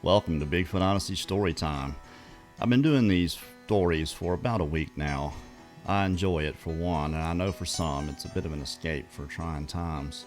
Welcome to Bigfoot Odyssey story time. I've been doing these stories for about a week now. I enjoy it for one, and I know for some it's a bit of an escape for trying times.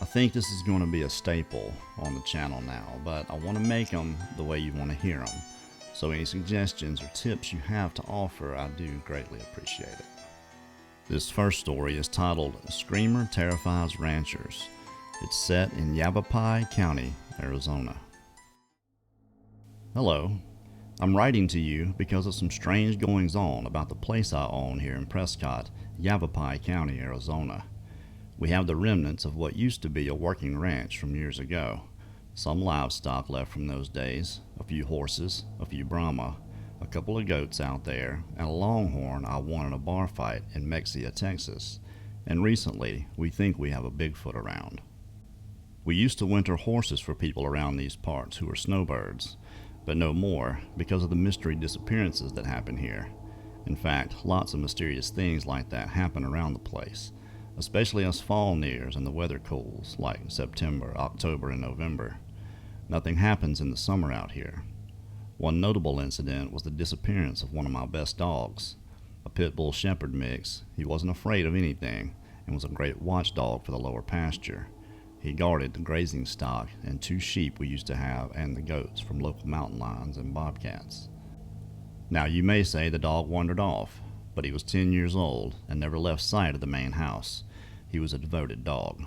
I think this is going to be a staple on the channel now, but I want to make them the way you want to hear them. So any suggestions or tips you have to offer, I do greatly appreciate it. This first story is titled Screamer Terrifies Ranchers. It's set in Yavapai County, Arizona. Hello. I'm writing to you because of some strange goings on about the place I own here in Prescott, Yavapai County, Arizona. We have the remnants of what used to be a working ranch from years ago. Some livestock left from those days, a few horses, a few Brahma, a couple of goats out there, and a longhorn I won in a bar fight in Mexia, Texas. And recently, we think we have a Bigfoot around. We used to winter horses for people around these parts who were snowbirds, but no more because of the mystery disappearances that happen here. In fact, lots of mysterious things like that happen around the place, especially as fall nears and the weather cools, like September, October, and November. Nothing happens in the summer out here. One notable incident was the disappearance of one of my best dogs, a pit bull shepherd mix. He wasn't afraid of anything and was a great watchdog for the lower pasture. He guarded the grazing stock and 2 sheep we used to have and the goats from local mountain lions and bobcats. Now you may say the dog wandered off, but he was 10 years old and never left sight of the main house. He was a devoted dog.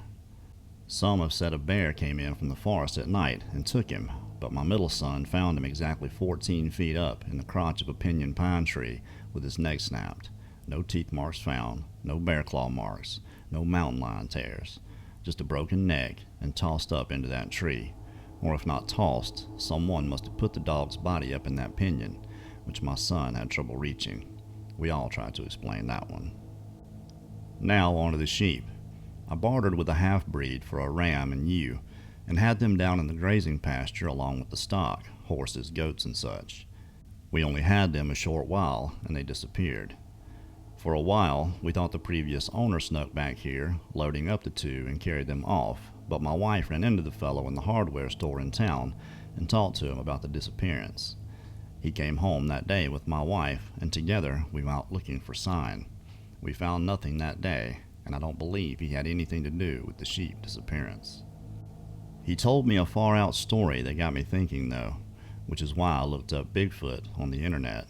Some have said a bear came in from the forest at night and took him, but my middle son found him exactly 14 feet up in the crotch of a pinyon pine tree with his neck snapped. No teeth marks found, no bear claw marks, no mountain lion tears. Just a broken neck and tossed up into that tree. Or if not tossed, someone must have put the dog's body up in that pinyon, which my son had trouble reaching. We all tried to explain that one. Now on to the sheep. I bartered with a half-breed for a ram and ewe, and had them down in the grazing pasture along with the stock, horses, goats, and such. We only had them a short while, and they disappeared. For a while, we thought the previous owner snuck back here, loading up the 2 and carried them off, but my wife ran into the fellow in the hardware store in town and talked to him about the disappearance. He came home that day with my wife, and together we went out looking for sign. We found nothing that day, and I don't believe he had anything to do with the sheep disappearance. He told me a far-out story that got me thinking, though, which is why I looked up Bigfoot on the internet.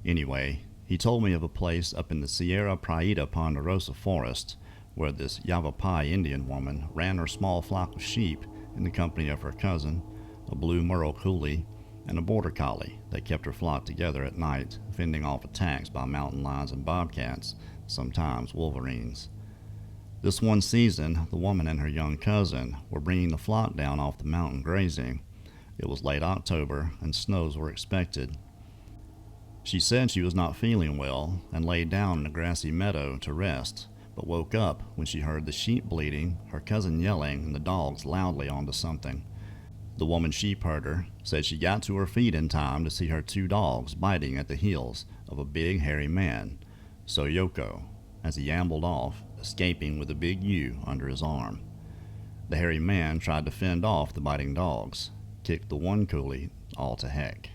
Anyway, he told me of a place up in the Sierra Prieta Ponderosa forest where this Yavapai Indian woman ran her small flock of sheep in the company of her cousin, a blue Merle Coulee, and a border collie that kept her flock together at night, fending off attacks by mountain lions and bobcats, sometimes wolverines. This one season, the woman and her young cousin were bringing the flock down off the mountain grazing. It was late October and snows were expected. She said she was not feeling well and laid down in a grassy meadow to rest, but woke up when she heard the sheep bleating, her cousin yelling, and the dogs loudly onto something. The woman sheep herder said she got to her feet in time to see her 2 dogs biting at the heels of a big hairy man, Soyoko, as he ambled off, escaping with a big ewe under his arm. The hairy man tried to fend off the biting dogs, kicked the one coulee all to heck.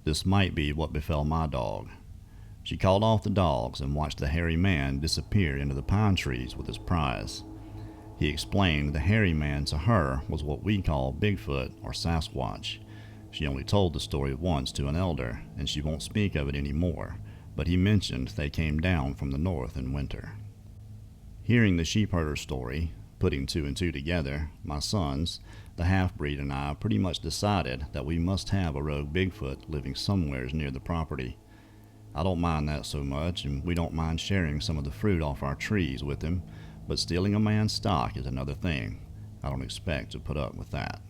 This might be what befell my dog. She called off the dogs and watched the hairy man disappear into the pine trees with his prize. He explained the hairy man to her was what we call Bigfoot or Sasquatch. She only told the story once to an elder, and she won't speak of it anymore, but he mentioned they came down from the north in winter. Hearing the sheepherder's story, putting 2 and 2 together, my sons, the half-breed, and I pretty much decided that we must have a rogue Bigfoot living somewheres near the property. I don't mind that so much, and we don't mind sharing some of the fruit off our trees with him, but stealing a man's stock is another thing. I don't expect to put up with that.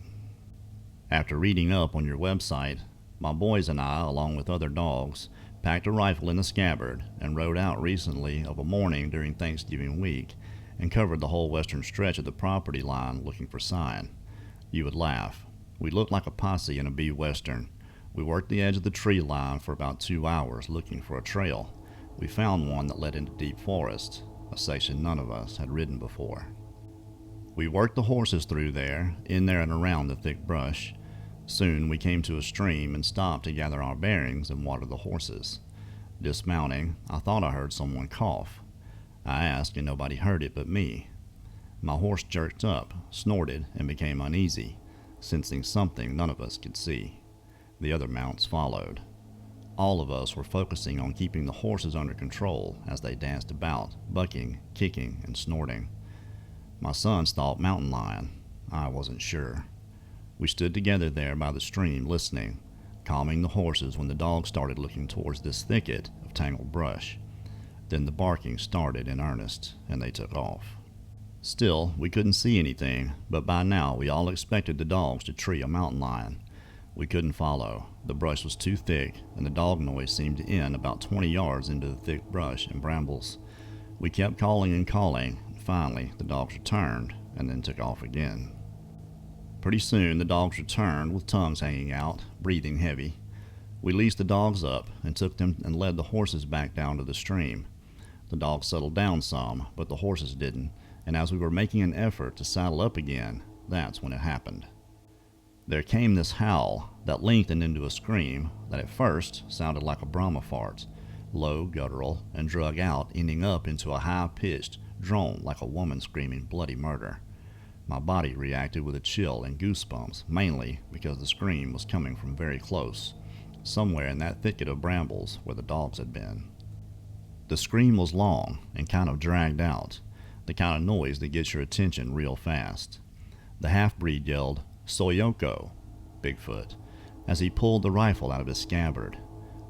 After reading up on your website, my boys and I, along with other dogs, packed a rifle in a scabbard and rode out recently of a morning during Thanksgiving week and covered the whole western stretch of the property line looking for sign. You would laugh. We looked like a posse in a B-Western. We worked the edge of the tree line for about 2 hours looking for a trail. We found one that led into deep forest, a section none of us had ridden before. We worked the horses through there, in there and around the thick brush. Soon we came to a stream and stopped to gather our bearings and water the horses. Dismounting, I thought I heard someone cough. I asked and nobody heard it but me. My horse jerked up, snorted, and became uneasy, sensing something none of us could see. The other mounts followed. All of us were focusing on keeping the horses under control as they danced about, bucking, kicking, and snorting. My sons thought mountain lion. I wasn't sure. We stood together there by the stream listening, calming the horses when the dogs started looking towards this thicket of tangled brush. Then the barking started in earnest, and they took off. Still, we couldn't see anything, but by now we all expected the dogs to tree a mountain lion. We couldn't follow. The brush was too thick, and the dog noise seemed to end about 20 yards into the thick brush and brambles. We kept calling and calling, and finally the dogs returned, and then took off again. Pretty soon the dogs returned with tongues hanging out, breathing heavy. We leashed the dogs up and took them and led the horses back down to the stream. The dogs settled down some, but the horses didn't, and as we were making an effort to saddle up again, that's when it happened. There came this howl that lengthened into a scream that at first sounded like a Brahma fart, low, guttural, and drug out, ending up into a high-pitched drone like a woman screaming bloody murder. My body reacted with a chill and goosebumps, mainly because the scream was coming from very close, somewhere in that thicket of brambles where the dogs had been. The scream was long and kind of dragged out, the kind of noise that gets your attention real fast. The half-breed yelled, "Soyoko," Bigfoot, as he pulled the rifle out of his scabbard.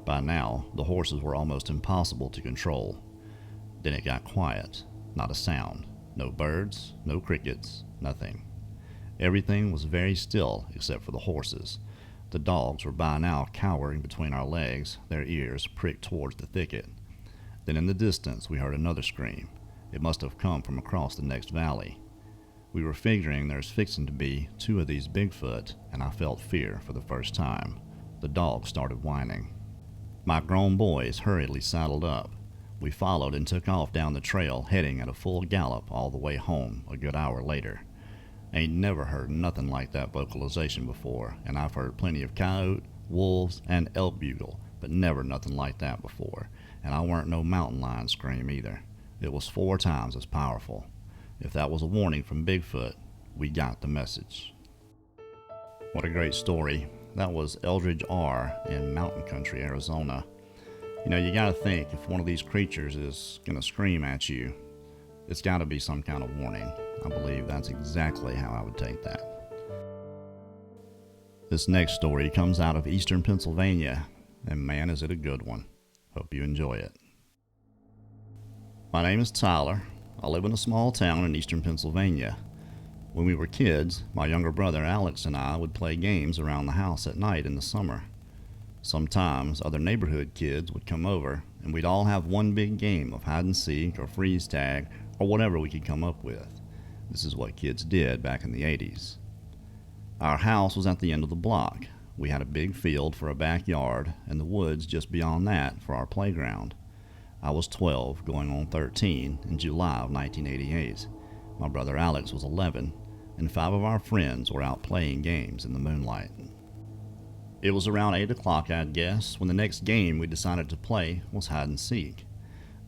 By now, the horses were almost impossible to control. Then it got quiet, not a sound, no birds, no crickets, nothing. Everything was very still except for the horses. The dogs were by now cowering between our legs, their ears pricked towards the thicket. Then in the distance we heard another scream. It must have come from across the next valley. We were figuring there's fixing to be 2 of these Bigfoot, and I felt fear for the first time. The dogs started whining. My grown boys hurriedly saddled up. We followed and took off down the trail, heading at a full gallop all the way home a good hour later. Ain't never heard nothing like that vocalization before, and I've heard plenty of coyote, wolves, and elk bugle, but never nothing like that before, and I weren't no mountain lion scream either. It was 4 times as powerful. If that was a warning from Bigfoot, we got the message. What a great story. That was Eldridge R. in Mountain Country, Arizona. You know, you gotta think, if one of these creatures is gonna scream at you, it's gotta be some kind of warning. I believe that's exactly how I would take that. This next story comes out of eastern Pennsylvania, and man is it a good one. Hope you enjoy it. My name is Tyler. I live in a small town in eastern Pennsylvania. When we were kids, my younger brother Alex and I would play games around the house at night in the summer. Sometimes other neighborhood kids would come over, and we'd all have one big game of hide and seek or freeze tag or whatever we could come up with. This is what kids did back in the 80s. Our house was at the end of the block. We had a big field for a backyard and the woods just beyond that for our playground. I was 12, going on 13, in July of 1988. My brother Alex was 11, and 5 of our friends were out playing games in the moonlight. It was around 8 o'clock, I'd guess, when the next game we decided to play was hide and seek.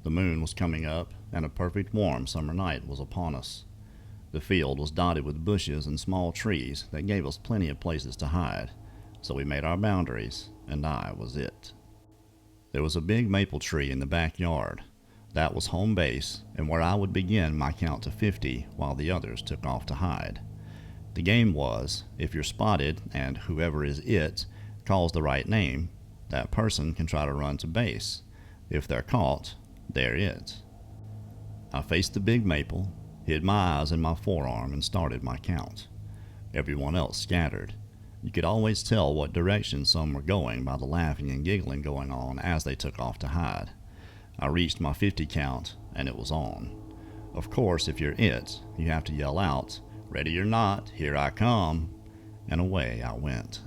The moon was coming up, and a perfect warm summer night was upon us. The field was dotted with bushes and small trees that gave us plenty of places to hide, so we made our boundaries, and I was it. There was a big maple tree in the backyard. That was home base, and where I would begin my count to 50 while the others took off to hide. The game was, if you're spotted and whoever is it calls the right name, that person can try to run to base. If they're caught, they're it. I faced the big maple, hid my eyes in my forearm, and started my count. Everyone else scattered. You could always tell what direction some were going by the laughing and giggling going on as they took off to hide. I reached my 50 count, and it was on. Of course, if you're it, you have to yell out, "Ready or not, here I come," and away I went.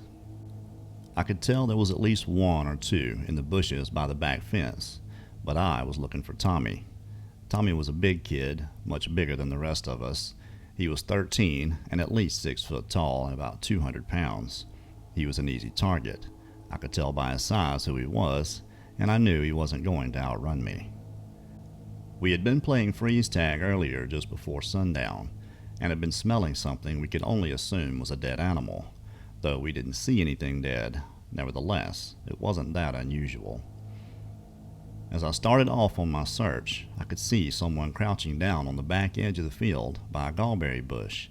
I could tell there was at least 1 or 2 in the bushes by the back fence, but I was looking for Tommy. Tommy was a big kid, much bigger than the rest of us. He was 13 and at least 6 foot tall and about 200 pounds. He was an easy target. I could tell by his size who he was, and I knew he wasn't going to outrun me. We had been playing freeze tag earlier just before sundown, and had been smelling something we could only assume was a dead animal, though we didn't see anything dead. Nevertheless, it wasn't that unusual. As I started off on my search, I could see someone crouching down on the back edge of the field by a gallberry bush.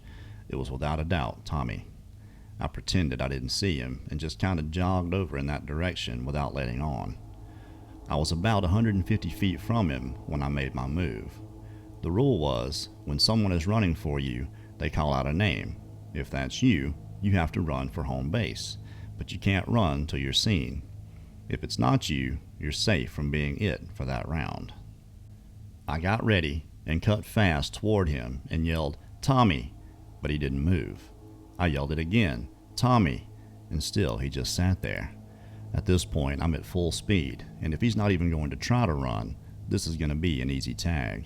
It was without a doubt Tommy. I pretended I didn't see him and just kind of jogged over in that direction without letting on. I was about 150 feet from him when I made my move. The rule was, when someone is running for you, they call out a name. If that's you, you have to run for home base, but you can't run till you're seen. If it's not you, you're safe from being it for that round. I got ready and cut fast toward him and yelled, "Tommy," but he didn't move. I yelled it again, "Tommy," and still he just sat there. At this point, I'm at full speed, and if he's not even going to try to run, this is going to be an easy tag.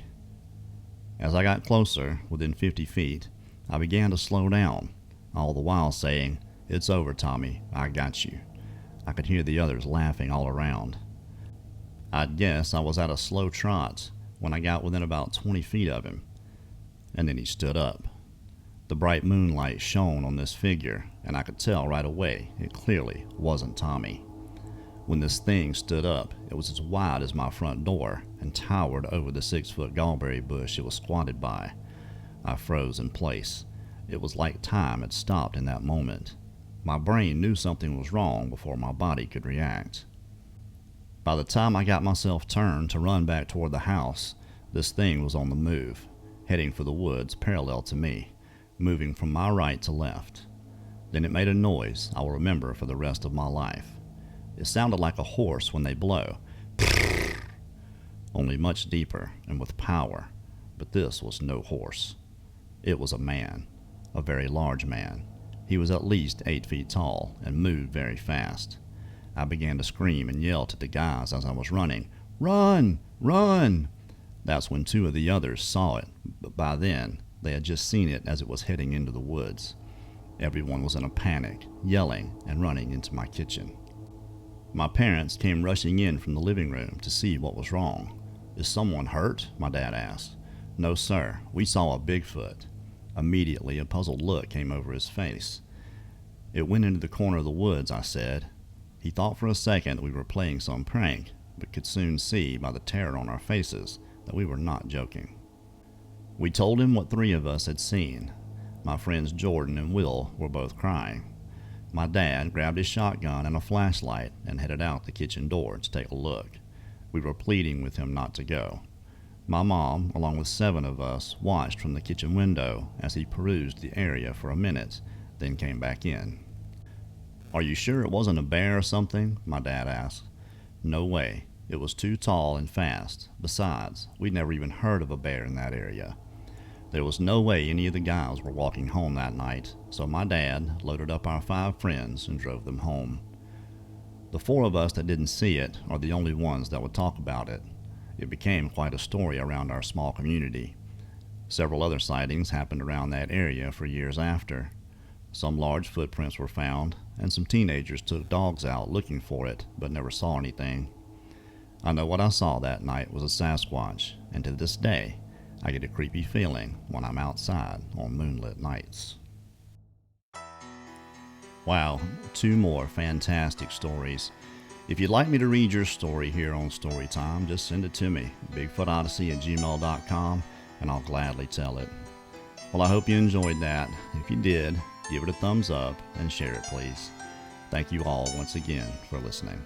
As I got closer, within 50 feet, I began to slow down, all the while saying, "It's over, Tommy, I got you." I could hear the others laughing all around. I'd guess I was at a slow trot when I got within about 20 feet of him, and then he stood up. The bright moonlight shone on this figure, and I could tell right away it clearly wasn't Tommy. When this thing stood up, it was as wide as my front door and towered over the 6-foot gallberry bush it was squatted by. I froze in place. It was like time had stopped in that moment. My brain knew something was wrong before my body could react. By the time I got myself turned to run back toward the house, this thing was on the move, heading for the woods parallel to me, moving from my right to left. Then it made a noise I will remember for the rest of my life. It sounded like a horse when they blow, only much deeper and with power, but this was no horse. It was a man, a very large man. He was at least 8 feet tall and moved very fast. I began to scream and yell to the guys as I was running, "Run! Run!" That's when 2 of the others saw it, but by then they had just seen it as it was heading into the woods. Everyone was in a panic, yelling and running into my kitchen. My parents came rushing in from the living room to see what was wrong. "Is someone hurt?" my dad asked. "No, sir. We saw a Bigfoot." Immediately, a puzzled look came over his face. "It went into the corner of the woods," I said. He thought for a second that we were playing some prank, but could soon see by the terror on our faces that we were not joking. We told him what 3 of us had seen. My friends Jordan and Will were both crying. My dad grabbed his shotgun and a flashlight and headed out the kitchen door to take a look. We were pleading with him not to go. My mom, along with 7 of us, watched from the kitchen window as he perused the area for a minute, then came back in. "Are you sure it wasn't a bear or something?" my dad asked. "No way. It was too tall and fast. Besides, we'd never even heard of a bear in that area." There was no way any of the guys were walking home that night, so my dad loaded up our 5 friends and drove them home. The 4 of us that didn't see it are the only ones that would talk about it. It became quite a story around our small community. Several other sightings happened around that area for years after. Some large footprints were found, and some teenagers took dogs out looking for it, but never saw anything. I know what I saw that night was a Sasquatch, and to this day, I get a creepy feeling when I'm outside on moonlit nights. Wow, 2 more fantastic stories. If you'd like me to read your story here on Storytime, just send it to me, bigfootodyssey@gmail.com, and I'll gladly tell it. Well, I hope you enjoyed that. If you did, give it a thumbs up and share it, please. Thank you all once again for listening.